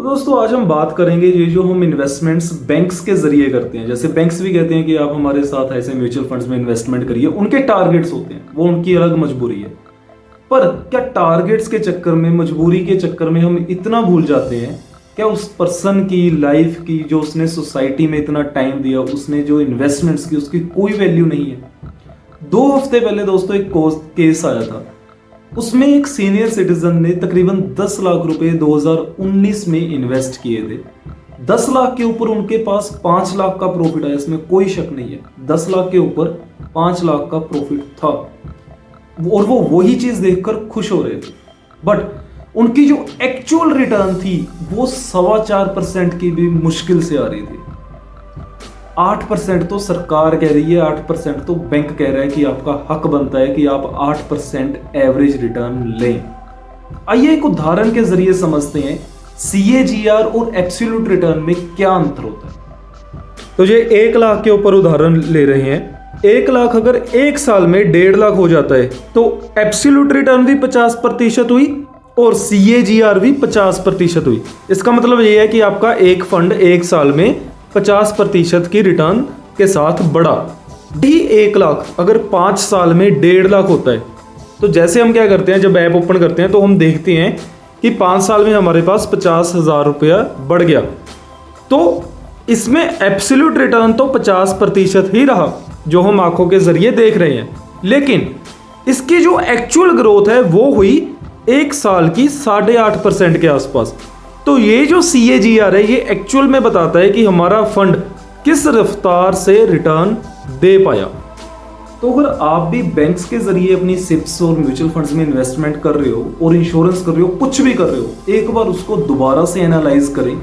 तो दोस्तों आज हम बात करेंगे ये जो हम इन्वेस्टमेंट्स बैंक्स के जरिए करते हैं। जैसे बैंक्स भी कहते हैं कि आप हमारे साथ ऐसे म्यूचुअल फंड्स में इन्वेस्टमेंट करिए, उनके टारगेट्स होते हैं, वो उनकी अलग मजबूरी है। पर क्या टारगेट्स के चक्कर में, मजबूरी के चक्कर में हम इतना भूल जाते हैं, क्या उस पर्सन की लाइफ की, जो उसने सोसाइटी में इतना टाइम दिया, उसने जो इन्वेस्टमेंट्स की, उसकी कोई वैल्यू नहीं है। 2 हफ्ते पहले दोस्तों एक केस आया था, उसमें एक सीनियर सिटीजन ने तकरीबन 10 लाख रुपए 2019 में इन्वेस्ट किए थे। 10 लाख के ऊपर उनके पास 5 लाख का प्रॉफिट आया, इसमें कोई शक नहीं है। 10 लाख के ऊपर 5 लाख का प्रॉफिट था और वो वही चीज देखकर खुश हो रहे थे। बट उनकी जो एक्चुअल रिटर्न थी वो 4.25% की भी मुश्किल से आ रही थी। 8% तो सरकार कह रही है, 8% तो बैंक कह रहा है कि आपका हक बनता है कि आप 8% एवरेज रिटर्न लें। आइए एक उदाहरण के जरिए समझते हैं CAGR और एब्सोल्यूट रिटर्न में क्या अंतर होता है। तो ये 1 लाख के ऊपर उदाहरण ले रहे हैं। 1 लाख अगर 1 साल में 1.5 लाख हो जाता है तो एब्सोल्यूट रिटर्न भी 50% हुई और CAGR भी 50% हुई। इसका मतलब यह है कि आपका एक फंड 1 साल में 50% की रिटर्न के साथ बढ़ा। 1 लाख अगर 5 साल में 1.5 लाख होता है तो जैसे हम क्या करते हैं, जब ऐप ओपन करते हैं तो हम देखते हैं कि 5 साल में हमारे पास 50,000 रुपया बढ़ गया। तो इसमें एब्सोल्यूट रिटर्न तो 50% ही रहा जो हम आंखों के जरिए देख रहे हैं, लेकिन इसकी जो एक्चुअल ग्रोथ है वो हुई 1 साल की 8.5% के आसपास। तो ये जो CAGR है ये एक्चुअल में बताता है कि हमारा फंड किस रफ्तार से रिटर्न दे पाया। तो अगर आप भी बैंक्स के जरिए अपनी सिप्स और म्यूचुअल फंड्स में इन्वेस्टमेंट कर रहे हो और इंश्योरेंस कर रहे हो, कुछ भी कर रहे हो, एक बार उसको दोबारा से एनालाइज करें।